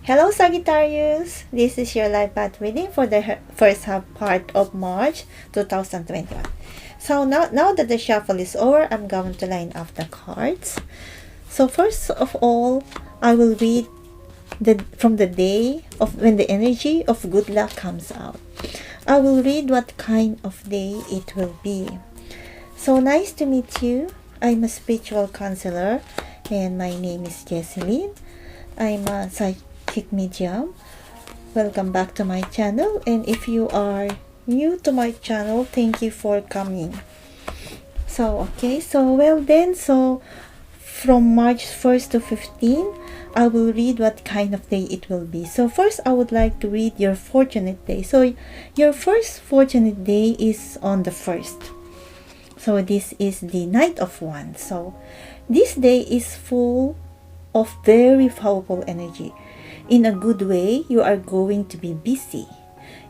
Hello Sagittarius! This is your life path reading for the first half part of March 2021. So now that the shuffle is over, I'm going to line up the cards. So first of all, I will read from the day of when the energy of good luck comes out. I will read what kind of day it will be. So nice to meet you. I'm a spiritual counselor and my name is Jesseline. I'm a psychic medium. Welcome back to my channel, and if you are new to my channel, thank you for coming. So from March 1st to 15th, I will read what kind of day it will be. So first, I would like to read your fortunate day. So your first fortunate day is on the 1st. So this is the Knight of Wands. So this day is full of very powerful energy. In a good way, you are going to be busy.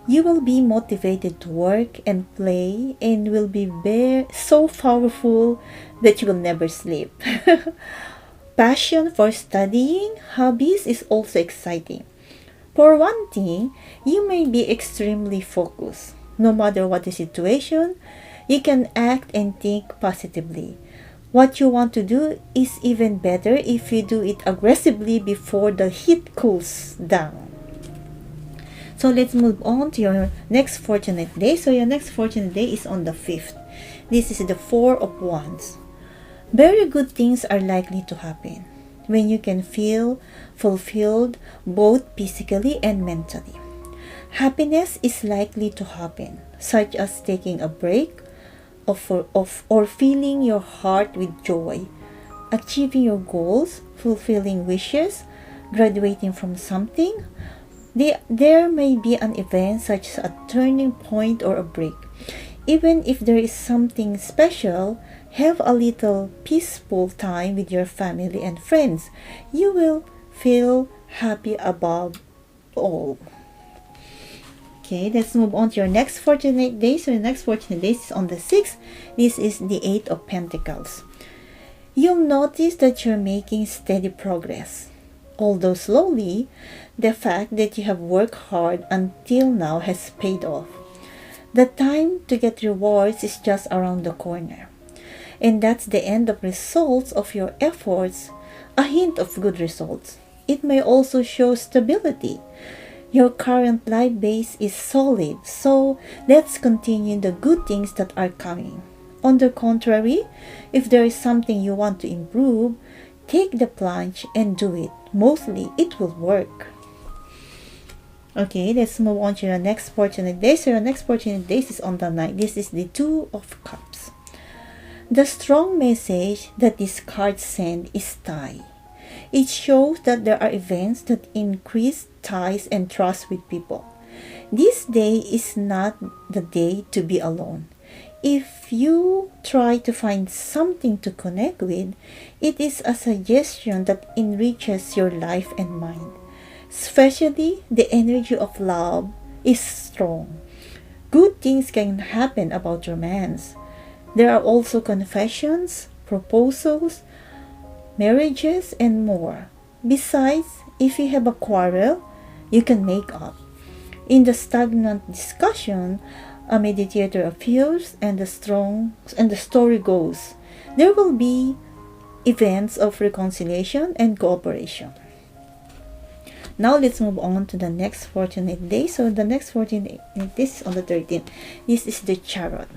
You will be motivated to work and play and will be so powerful that you will never sleep. Passion for studying, hobbies is also exciting. For one thing, you may be extremely focused. No matter what the situation, you can act and think positively. What you want to do is even better if you do it aggressively before the heat cools down. So let's move on to your next fortunate day. So your next fortunate day is on the 5th. This is the 4 of Wands. Very good things are likely to happen when you can feel fulfilled both physically and mentally. Happiness is likely to happen, such as taking a break or filling your heart with joy, achieving your goals, fulfilling wishes, graduating from something. There may be an event such as a turning point or a break. Even if there is something special, have a little peaceful time with your family and friends. You will feel happy above all. Okay, let's move on to your next fortunate day. So the next fortunate day is on the 6th. This is the 8 of Pentacles. You'll notice that you're making steady progress. Although slowly, the fact that you have worked hard until now has paid off. The time to get rewards is just around the corner. And that's the end of results of your efforts, a hint of good results. It may also show stability. Your current life base is solid, so let's continue the good things that are coming. On the contrary, if there is something you want to improve, take the plunge and do it. Mostly, it will work. Okay, let's move on to your next fortunate day. So your next fortunate day is on the 9th. This is the 2 of Cups. The strong message that this card sends is tie. It shows that there are events that increase ties and trust with people. This day is not the day to be alone. If you try to find something to connect with, it is a suggestion that enriches your life and mind. Especially the energy of love is strong. Good things can happen about romance. There are also confessions, proposals, marriages, and more. Besides, if you have a quarrel, you can make up. In the stagnant discussion, a mediator appears and the story goes. There will be events of reconciliation and cooperation. Now let's move on to the next fortunate day. So the next fortunate day is on the 13th. This is the Chariot.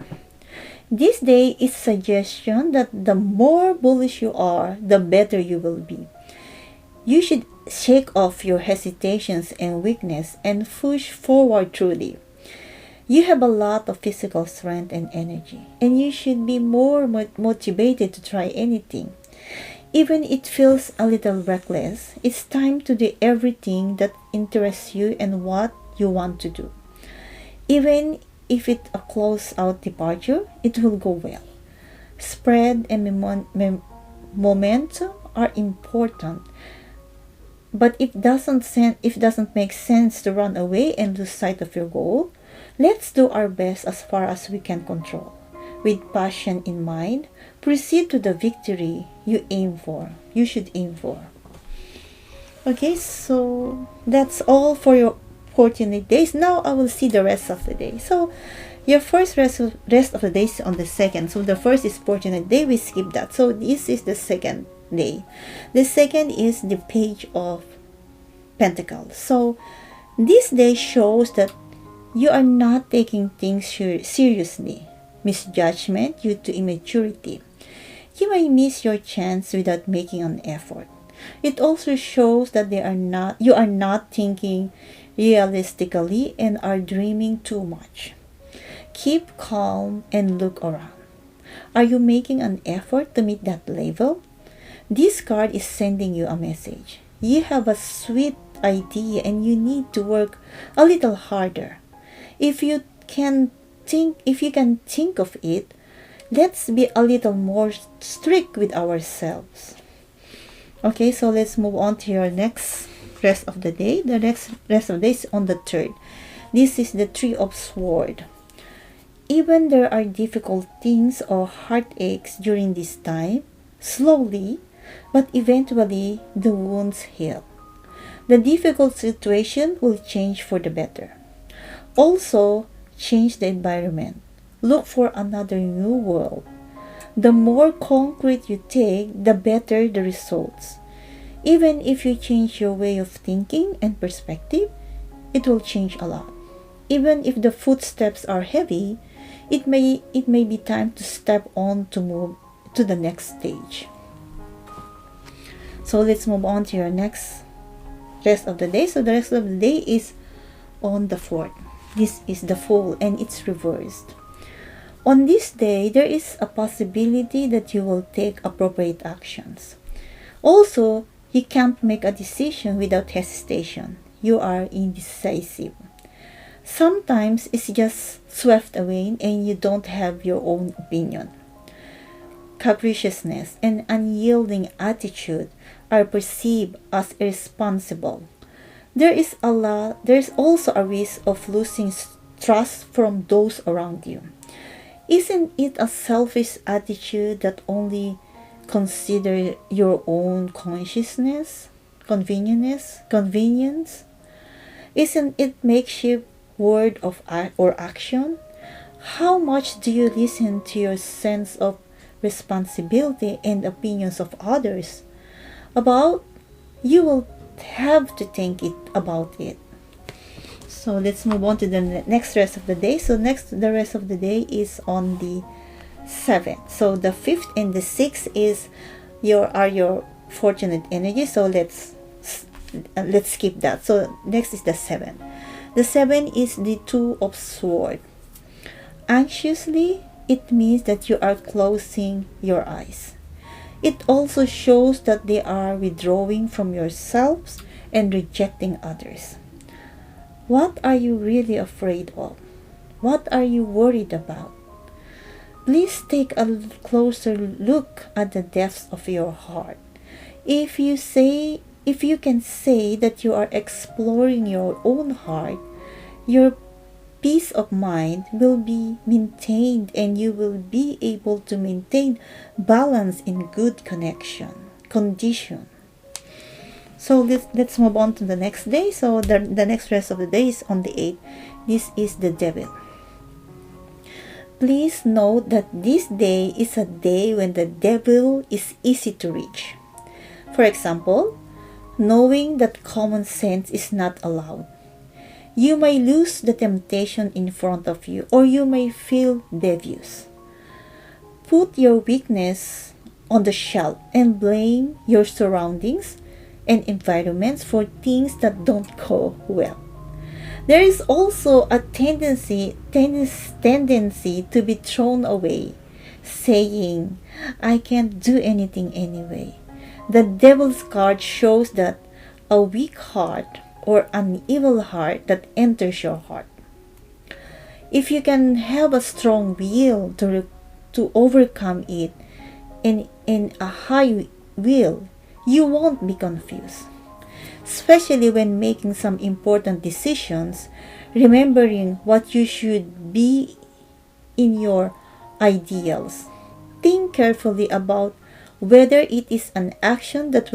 This day is suggestion that the more bullish you are, the better you will be. You should shake off your hesitations and weakness and push forward truly. You have a lot of physical strength and energy, and you should be more motivated to try anything. Even it feels a little reckless, it's time to do everything that interests you and what you want to do. Even if it's a close-out departure, it will go well. Spread and momentum are important, but if it doesn't make sense to run away and lose sight of your goal, let's do our best as far as we can control. With passion in mind, proceed to the victory you should aim for. Okay, so that's all for your fortunate days. Now I will see the rest of the day. So your first rest of the day is on the second. So the first is fortunate day. We skip that. So this is the second day. The second is the Page of Pentacles. So this day shows that you are not taking things seriously. Misjudgment due to immaturity. You may miss your chance without making an effort. It also shows that you are not thinking realistically and are dreaming too much. Keep calm and look around. Are you making an effort to meet that level? This card is sending you a message. You have a sweet idea and you need to work a little harder. If you can think of it, let's be a little more strict with ourselves. Okay, so let's move on to your next rest of the day. The next rest of the day is on the third. This is the Three of Swords. Even there are difficult things or heartaches during this time, slowly, but eventually the wounds heal. The difficult situation will change for the better. Also, change the environment. Look for another new world. The more concrete you take, the better the results. Even if you change your way of thinking and perspective, it will change a lot. Even if the footsteps are heavy, it may be time to step on to move to the next stage. So let's move on to your next rest of the day. So the rest of the day is on the 4th. This is the Fool and it's reversed. On this day, there is a possibility that you will take appropriate actions. Also, you can't make a decision without hesitation. You are indecisive. Sometimes it's just swept away and you don't have your own opinion. Capriciousness and unyielding attitude are perceived as irresponsible. There's also a risk of losing trust from those around you. Isn't it a selfish attitude that only consider your own convenience? Isn't it makeshift word or action? How much do you listen to your sense of responsibility and opinions of others? You will have to think about it. So let's move on to the next rest of the day. So the rest of the day is on the 7th. So the 5th and the 6th is your fortunate energy. So let's skip that. So next is the 7th. The 7th is the Two of Swords. Anxiously, it means that you are closing your eyes. It also shows that they are withdrawing from yourselves and rejecting others. What are you really afraid of? What are you worried about? Please take a closer look at the depths of your heart. If you can say that you are exploring your own heart, your peace of mind will be maintained and you will be able to maintain balance in good condition. So let's move on to the next day. So the next rest of the day is on the 8th. This is the Devil. Please note that this day is a day when the devil is easy to reach. For example, knowing that common sense is not allowed. You may lose the temptation in front of you, or you may feel devious. Put your weakness on the shelf and blame your surroundings and environments for things that don't go well. There is also a tendency to be thrown away, saying, I can't do anything anyway. The Devil's card shows that a weak heart or an evil heart that enters your heart. If you can have a strong will to overcome it and a high will, you won't be confused. Especially when making some important decisions, remembering what you should be in your ideals. Think carefully about whether it is an action that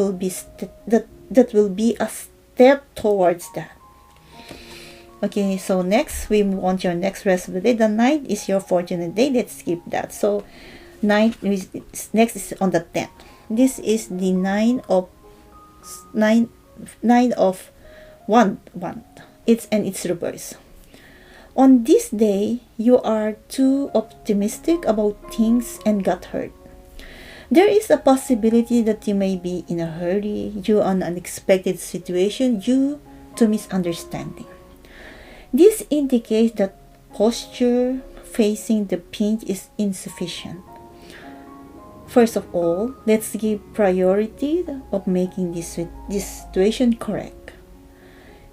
that will be a step towards that. Okay, so next we move on to your next rest of the day. The 9th is your fortunate day. Let's skip that. So 9th is, next is on the 10th. This is the nine of wand. It's reverse. On this day, you are too optimistic about things and got hurt. There is a possibility that you may be in a hurry due to an unexpected situation due to misunderstanding. This indicates that posture facing the pinch is insufficient. First of all, let's give priority of making this situation correct.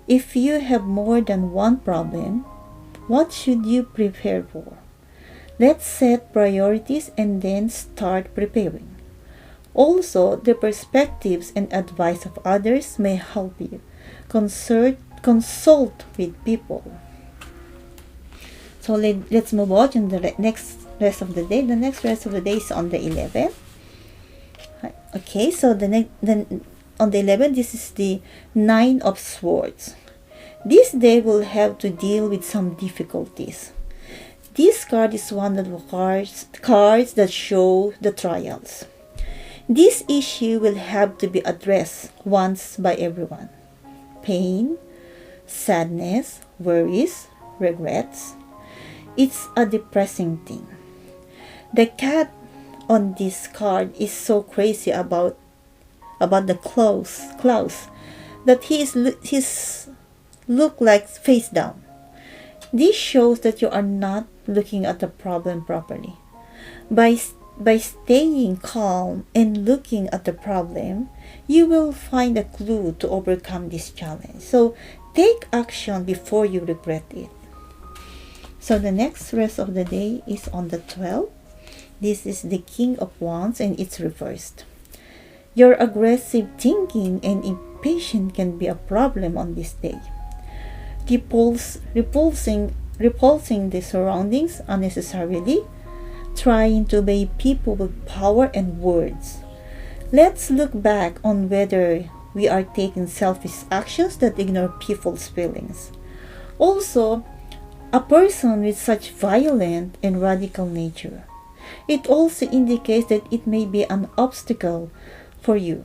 If you have more than one problem, what should you prepare for? Let's set priorities and then start preparing. Also, the perspectives and advice of others may help you. Consult with people. So let's move on to the next rest of the day. The next rest of the day is on the 11th. Okay, so on the 11th, this is the 9 of Swords. This day will have to deal with some difficulties. This card is one of the cards that show the trials. This issue will have to be addressed once by everyone. Pain, sadness, worries, regrets. It's a depressing thing. The cat on this card is so crazy about the clothes that he's look like face down. This shows that you are not looking at the problem properly. By staying calm and looking at the problem, you will find a clue to overcome this challenge. So take action before you regret it. So the next rest of the day is on the 12th. This is the King of Wands and it's reversed. Your aggressive thinking and impatience can be a problem on this day. Repulsing the surroundings unnecessarily, trying to obey people with power and words. Let's look back on whether we are taking selfish actions that ignore people's feelings. Also, a person with such violent and radical nature. It also indicates that it may be an obstacle for you.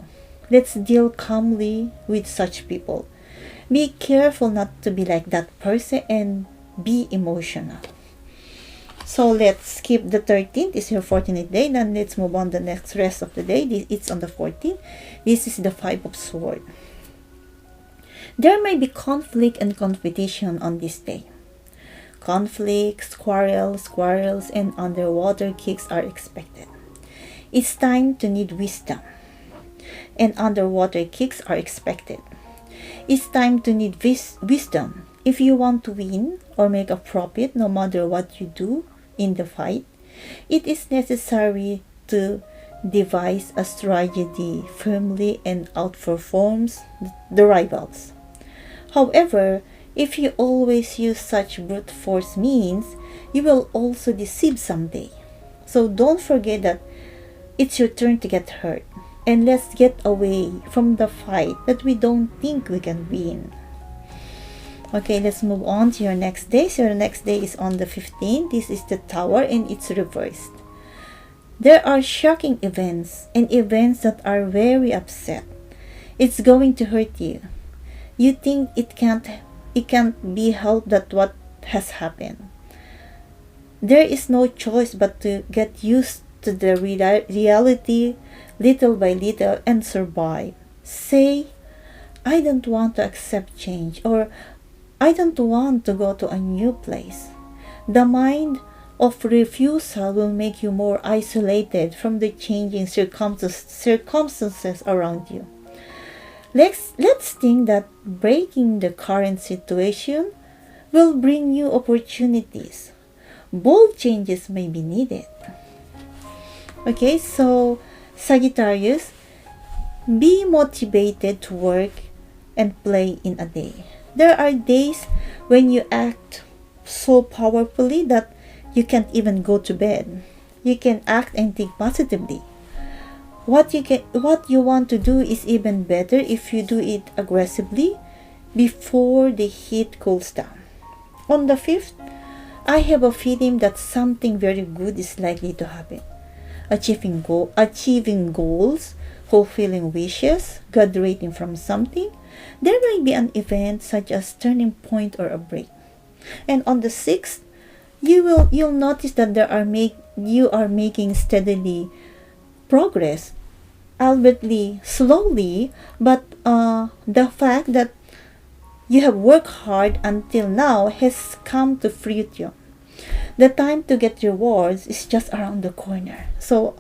Let's deal calmly with such people. Be careful not to be like that person and be emotional. So let's skip the 13th. It's your fortunate day. Then let's move on the next rest of the day. It's on the 14th. This is the 5 of Swords. There may be conflict and competition on this day. Conflicts, quarrels, and underwater kicks are expected. It's time to need wisdom. And underwater kicks are expected. It's time to need wisdom. If you want to win or make a profit no matter what you do in the fight, it is necessary to devise a strategy firmly and outperforms the rivals. However, if you always use such brute force means, you will also deceive someday. So don't forget that it's your turn to get hurt. And let's get away from the fight that we don't think we can win. Okay, let's move on to your next day. So your next day is on the 15th. This is the Tower and it's reversed. There are shocking events and events that are very upset. It's going to hurt you. You think it can't be helped that what has happened. There is no choice but to get used to the reality little by little and survive. Say, I don't want to accept change, or I don't want to go to a new place. The mind of refusal will make you more isolated from the changing circumstances around you. Let's think that breaking the current situation will bring you opportunities. Bold changes may be needed. Okay, so Sagittarius, be motivated to work and play in a day. There are days when you act so powerfully that you can't even go to bed. You can act and think positively. what you want to do is even better if you do it aggressively before the heat cools down. On the 5th, I have a feeling that something very good is likely to happen. Achieving goals, fulfilling wishes, graduating from something. There may be an event such as turning point or a break. And on the 6th, you'll notice that you are making steadily progress, albeit slowly, but the fact that you have worked hard until now has come to fruition. The time to get rewards is just around the corner. So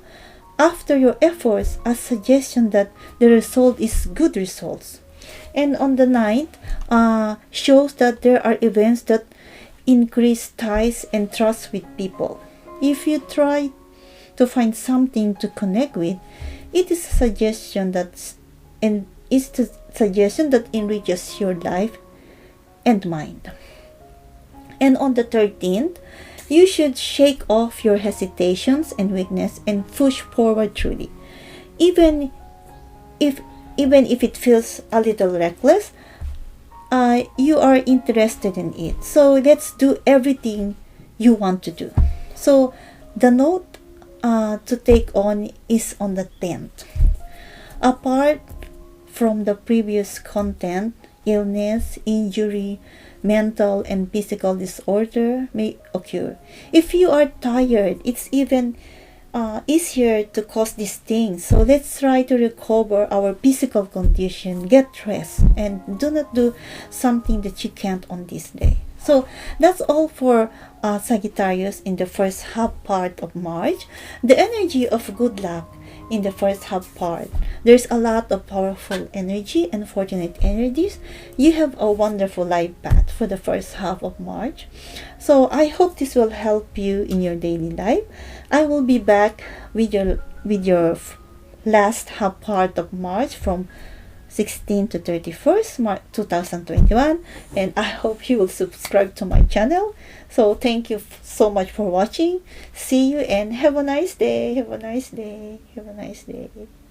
after your efforts, a suggestion that the result is good results. And on the 9th, shows that there are events that increase ties and trust with people. If you try to find something to connect with, it is a suggestion that enriches your life and mind. And on the 13th, you should shake off your hesitations and weakness and push forward truly. Even if it feels a little reckless, you are interested in it. So let's do everything you want to do. So the note to take on is on the 10th. Apart from the previous content, illness, injury, mental and physical disorder may occur. If you are tired, it's even easier to cause these things. So let's try to recover our physical condition, get rest, and do not do something that you can't on this day. So that's all for Sagittarius in the first half part of March. The energy of good luck in the first half part. There's a lot of powerful energy and fortunate energies. You have a wonderful life path for the first half of March. So I hope this will help you in your daily life. I will be back with your last half part of March from 16 to 31st March 2021, and I hope you will subscribe to my channel. So thank you so much for watching. See you and have a nice day. Have a nice day. Have a nice day.